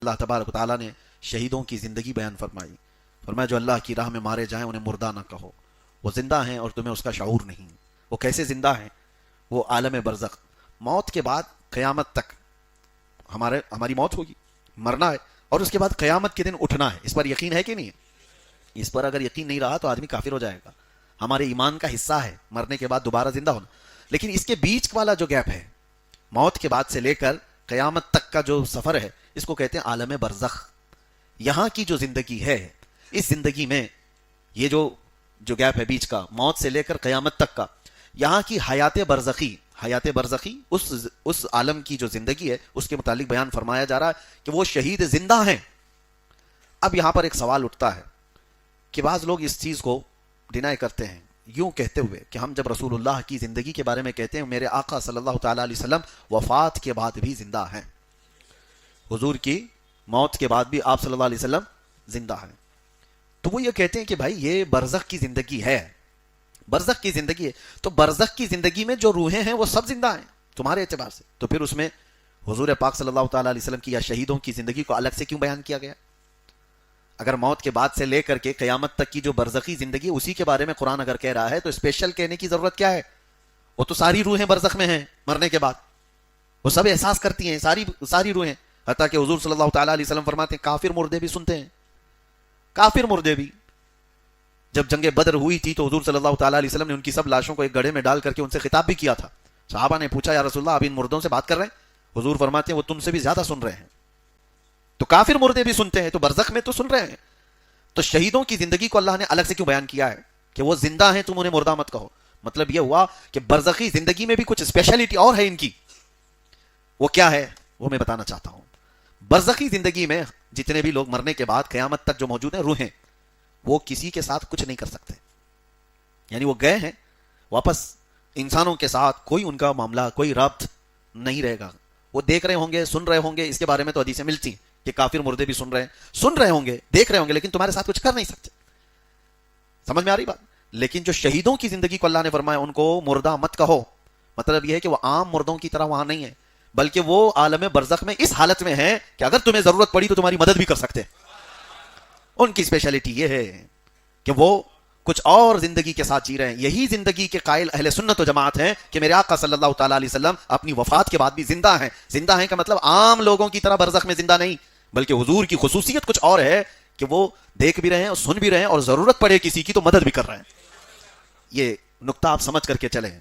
اللہ तबारक व तआला ने शहीदों की ज़िंदगी बयान फरमाई। फरमाया जो अल्लाह की राह में मारे जाएं उन्हें मुर्दा ना कहो, वो ज़िंदा हैं और तुम्हें उसका शऊर नहीं। वो कैसे ज़िंदा हैं? वो आलम बरज़ख, मौत के बाद क़यामत तक हमारी मौत होगी, मरना है, और उसके बाद क़यामत के दिन उठना है। इस पर यकीन है कि नहीं है? इस पर अगर यकीन नहीं रहा तो आदमी काफिर हो जाएगा। हमारे ईमान का हिस्सा है मरने के बाद दोबारा जिंदा होना। लेकिन इसके बीच वाला जो गैप है, मौत के बाद से लेकर क़यामत तक का जो सफर है, इसको कहते हैं आलम बरज़ख। यहाँ की जो जिंदगी है, इस जिंदगी में ये जो गैप है बीच का, मौत से लेकर क़यामत तक का, यहाँ की हयात बरज़खी उस आलम की जो जिंदगी है उसके मुतालिक बयान फरमाया जा रहा है कि वो शहीद जिंदा हैं। अब यहां पर एक सवाल उठता है कि बाज़ लोग इस चीज को डिनाई करते हैं, यूं कहते हुए कि हम जब रसूलुल्लाह की जिंदगी के बारे में कहते हैं, मेरे आका सल्लल्लाहु तआला अलैहि वसल्लम वफात के बाद भी जिंदा हैं, हुजूर की मौत के बाद भी आप सल्लल्लाहु अलैहि वसल्लम जिंदा हैं। तो वो ये कहते हैं कि भाई ये बरज़ख की जिंदगी है, बरज़ख की जिंदगी है, तो बरज़ख की जिंदगी में जो रूहें हैं वो सब जिंदा हैं तुम्हारे एतबार से। तो फिर उसमें हुजूर पाक सल्लल्लाहु तआला अलैहि वसल्लम की या शहीदों की जिंदगी को अलग से क्यों बयान किया गया? अगर मौत के बाद से लेकर के क़यामत तक की जो बरज़खी जिंदगी उसी के बारे में कुरान अगर कह रहा है तो स्पेशल कहने की जरूरत क्या है? वो तो सारी रूहें बरज़ख में हैं, मरने के बाद वो सब एहसास करती हैं, सारी रूहें। हत्ता कि हुजूर सल्लल्लाहु तआला अलैहि वसल्लम फरमाते हैं काफिर मुर्दे भी सुनते हैं, काफिर मुर्दे भी। जब जंगे बदर हुई थी तो हुजूर सल्लल्लाहु तआला अलैहि वसल्लम ने उनकी सब लाशों को एक गड्ढे में डाल करके उनसे खिताब भी किया था। सहाबा ने पूछा या रसूलल्लाह आप इन मुर्दों से बात कर रहे हैं? हुजूर फरमाते हैं वो तुमसे भी ज्यादा सुन रहे हैं। तो काफिर मुर्दे भी सुनते हैं, तो बरज़ख में तो सुन रहे हैं। तो शहीदों की जिंदगी को अल्लाह ने अलग से क्यों बयान किया है कि वो जिंदा हैं, तुम उन्हें मुर्दा मत कहो? मतलब यह हुआ कि बरज़खी जिंदगी में भी कुछ स्पेशलिटी और है इनकी। वो क्या है वो मैं बताना चाहता हूं। बरज़खी जिंदगी में जितने भी लोग मरने के बाद क़यामत तक जो मौजूद हैं रूहें, वो किसी के साथ कुछ नहीं कर सकते। यानी वो गए हैं वापस, इंसानों के साथ कोई उनका मामला, कोई रब्त नहीं रहेगा। वो देख रहे होंगे, सुन रहे होंगे, इसके बारे में तो हदीसें मिलती कि काफिर मुर्दे भी सुन रहे होंगे, देख रहे होंगे, लेकिन तुम्हारे साथ कुछ कर नहीं सकते। समझ में आ रही बात? लेकिन जो शहीदों की जिंदगी को अल्लाह ने फरमाया उनको मुर्दा मत कहो, मतलब यह है कि वो आम मुर्दों की तरह वहां नहीं है, बल्कि वो आलम बरज़ख में इस हालत में है कि अगर तुम्हें जरूरत पड़ी तो तुम्हारी मदद भी कर सकते हैं। उनकी स्पेशलिटी ये है कि वो कुछ और जिंदगी के साथ जी रहे हैं। यही जिंदगी के कायल अहले सुन्नत व जमात हैं कि मेरे आका सल्लल्लाहु तआला अलैहि वसल्लम अपनी वफात के बाद भी जिंदा हैं। जिंदा हैं का मतलब आम लोगों की तरह बरज़ख में जिंदा नहीं, बल्कि हुजूर की खुसूसियत कुछ और है कि वो देख भी रहे हैं और सुन भी रहे हैं और जरूरत पड़े किसी की तो मदद भी कर रहे हैं। ये नुक्ता आप समझ करके चले।